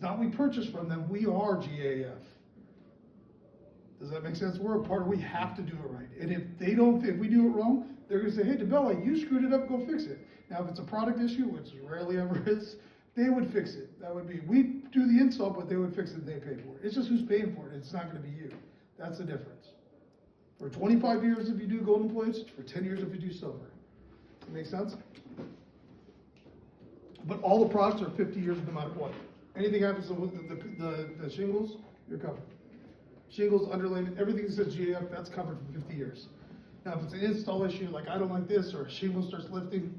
It's not we purchase from them, we are GAF. Does that make sense? We're a part of, we have to do it right. And if we do it wrong, they're gonna say, hey, DeBella, you screwed it up, go fix it. Now, if it's a product issue, which rarely ever is, they would fix it. That would be, we do the install, but they would fix it and they pay for it. It's just who's paying for it, it's not gonna be you. That's the difference. For 25 years if you do golden plates, for 10 years if you do silver. Does that make sense? But all the products are 50 years no matter what. Anything happens to the shingles, you're covered. Shingles, underlayment, everything that says GAF, that's covered for 50 years. Now, if it's an install issue, like I don't like this, or a shingle starts lifting,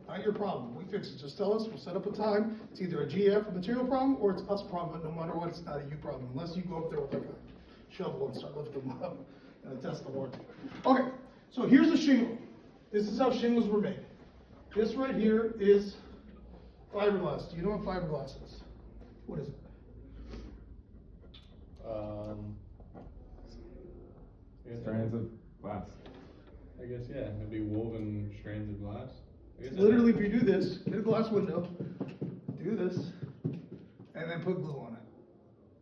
not your problem. We fix it. Just tell us, we'll set up a time. It's either a GAF, a material problem, or it's us problem, but no matter what, it's not a you problem, unless you go up there with like a shovel and start lifting them up and test the warranty. Okay, so here's a shingle. This is how shingles were made. This right here is fiberglass. Do you know what fiberglass is? What is it? Strands of glass. I guess, yeah, it'd be woven strands of glass. Literally, if you do this, get a glass window, do this, and then put glue on it.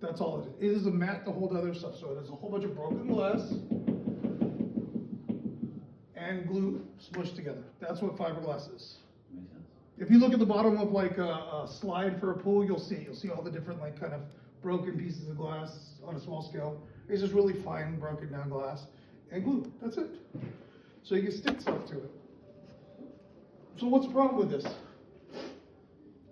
That's all it is. It is a mat to hold other stuff. So it is a whole bunch of broken glass and glue smushed together. That's what fiberglass is. Makes sense. If you look at the bottom of like a slide for a pool, you'll see all the different like kind of broken pieces of glass on a small scale. It's just really fine broken down glass and glue. That's it. So you can stick stuff to it. So what's the problem with this?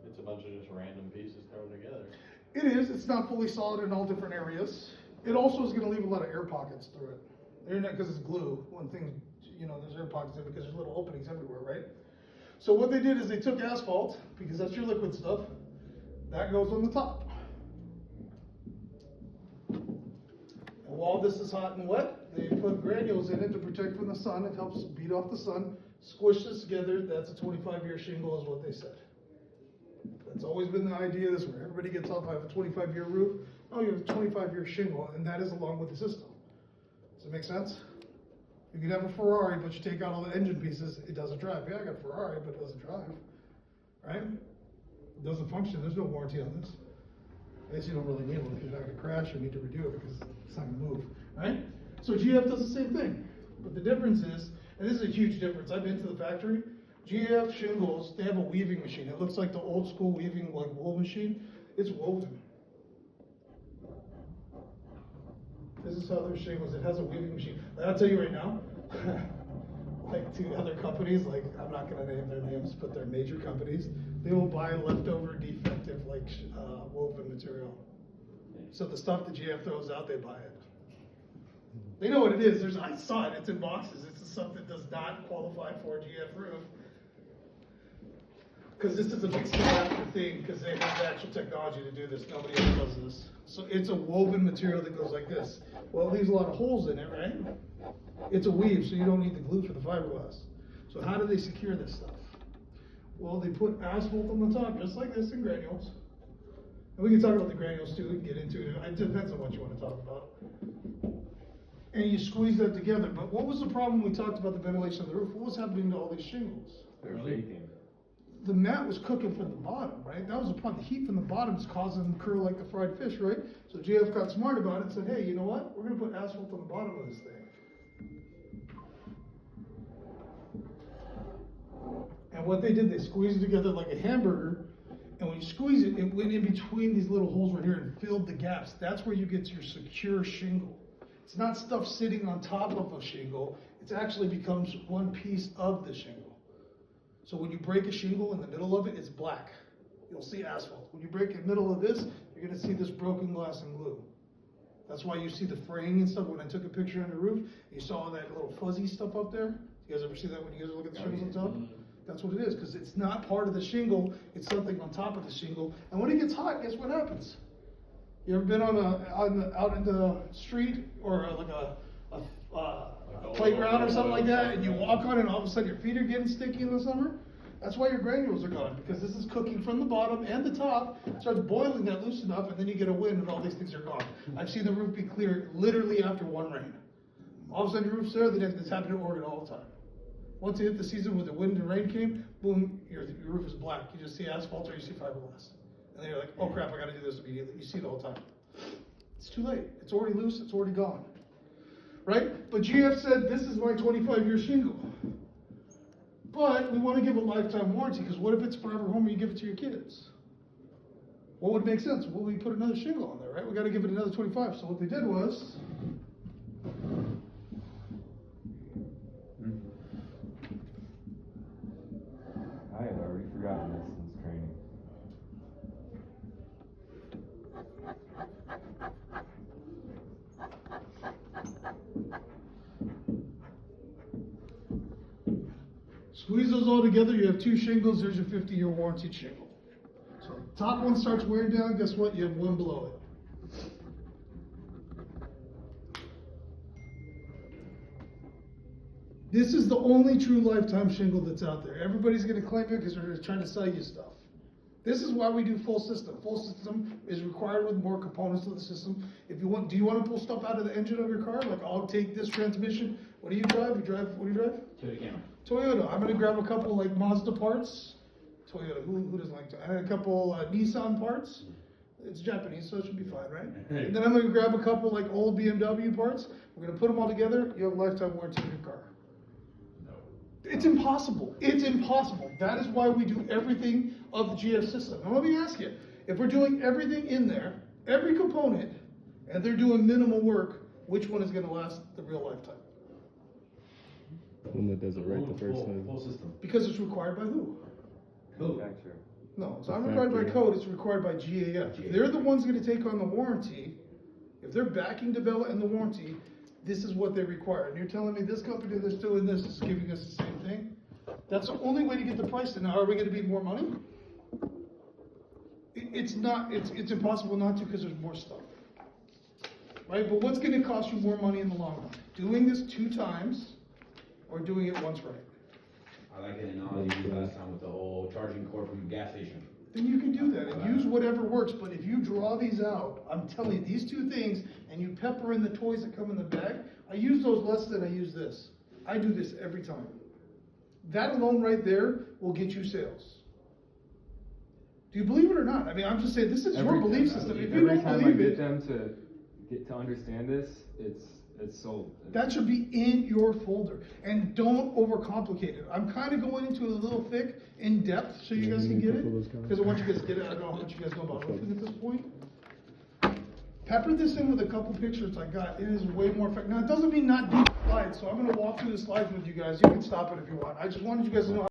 It's a bunch of just random pieces thrown together. It is. It's not fully solid in all different areas. It also is going to leave a lot of air pockets through it. They're not because it's glue. When things, there's air pockets in it because there's little openings everywhere, right? So what they did is they took asphalt, because that's your liquid stuff, that goes on the top. And while this is hot and wet, they put granules in it to protect from the sun. It helps beat off the sun. Squish this together. That's a 25-year shingle is what they said. That's always been the idea. This where everybody gets off. I have a 25-year roof. Oh, you have a 25-year shingle, and that is along with the system. Does it make sense? You could have a Ferrari, but you take out all the engine pieces, it doesn't drive. Yeah, I got a Ferrari, but it doesn't drive, right? It doesn't function. There's no warranty on this. I guess you don't really need one if you're not going to crash or need to redo it because it's not going to move, right? So GF does the same thing, but the difference is, and this is a huge difference. I've been to the factory. GF shingles, they have a weaving machine. It looks like the old school weaving like wool machine. It's woven. This is how their shingles. It has a weaving machine. And I'll tell you right now, like to other companies, like I'm not going to name their names, but they're major companies. They will buy leftover defective like woven material. So the stuff that GF throws out, they buy it. They know what it is. I saw it. It's in boxes. It's stuff that does not qualify for a GF roof. Because this is a big after thing, because they have the actual technology to do this. Nobody else does this. So it's a woven material that goes like this. Well, it leaves a lot of holes in it, right? It's a weave, so you don't need the glue for the fiberglass. So how do they secure this stuff? Well, they put asphalt on the top, just like this, in granules. And we can talk about the granules too, we can get into it. It depends on what you want to talk about. And you squeeze that together. But what was the problem when we talked about the ventilation of the roof? What was happening to all these shingles? They're leaking. The mat was cooking from the bottom, right? That was the problem. The heat from the bottom is causing them to curl like the fried fish, right? So GF got smart about it and said, hey, you know what? We're going to put asphalt on the bottom of this thing. And what they did, they squeezed it together like a hamburger. And when you squeeze it, it went in between these little holes right here and filled the gaps. That's where you get your secure shingle. It's not stuff sitting on top of a shingle. It actually becomes one piece of the shingle. So when you break a shingle in the middle of it, it's black. You'll see asphalt. When you break in the middle of this, you're going to see this broken glass and glue. That's why you see the fraying and stuff. When I took a picture on the roof, you saw all that little fuzzy stuff up there. You guys ever see that when you guys look at the shingles on top? That's what it is, because it's not part of the shingle. It's something on top of the shingle. And when it gets hot, guess what happens? You ever been out in the street or a playground or something like that, and you walk on it and all of a sudden your feet are getting sticky in the summer? That's why your granules are gone, because this is cooking from the bottom and the top. It starts boiling that loose enough, and then you get a wind and all these things are gone. I've seen the roof be clear literally after one rain. All of a sudden your roof's there, it's happening in Oregon all the time. Once you hit the season where the wind and rain came, boom, your roof is black. You just see asphalt or you see fiberglass. And then you're like, oh crap, I gotta do this immediately. You see it all the time. It's too late. It's already loose, it's already gone. Right? But GF said, this is my 25-year shingle. But we wanna give a lifetime warranty, because what if it's forever home and you give it to your kids? What would make sense? Well, we put another shingle on there, right? We gotta give it another 25. So what they did was, I had already forgotten this since training. squeeze those all together, you have two shingles, there's your 50-year warranty shingle. So top one starts wearing down, guess what? You have one below it. This is the only true lifetime shingle that's out there. Everybody's gonna claim it because they're trying to sell you stuff. This is why we do full system. Full system is required with more components to the system. If you want, do you want to pull stuff out of the engine of your car? Like, I'll take this transmission. What do you drive? What do you drive? Toyota Camry. Toyota. I'm gonna grab a couple like Mazda parts. Toyota. Who doesn't like Toyota? And a couple Nissan parts. It's Japanese, so it should be fine, right? And then I'm gonna grab a couple like old BMW parts. We're gonna put them all together. You have a lifetime warranty on your car. It's impossible. It's impossible. That is why we do everything of the GF system. Now let me ask you, if we're doing everything in there, every component, and they're doing minimal work, which one is gonna last the real lifetime? One that does it right the first time. Full system. Because it's required by who? Manufacturer. No, it's not required by code, it's required by GAF. If they're the ones gonna take on the warranty, if they're backing development and the warranty, this is what they require. And you're telling me this company that's doing this is giving us the same thing? That's the only way to get the price down. Now, are we gonna be more money? It's not, it's impossible not to because there's more stuff. Right, but what's gonna cost you more money in the long run? Doing this 2 times or doing it once right? I like an analogy you used last time with the whole charging cord from a gas station. Then you can do that and use whatever works, but if you draw these out, I'm telling you, these 2 things, and you pepper in the toys that come in the bag, I use those less than I use this. I do this every time. That alone right there will get you sales. Do you believe it or not? I mean, I'm just saying, this is your belief system. If you Every don't time I believe get it, them to get to understand this, it's sold. that should be in your folder. And don't overcomplicate it. I'm kind of going into it a little thick, in depth, so you guys can get it. Because I want you guys to get it. I don't know how much you guys know about roofing at this point. Pepper this in with a couple pictures I got. It is way more effective. Now, it doesn't mean not do slides, so I'm going to walk through the slides with you guys. You can stop it if you want. I just wanted you guys to know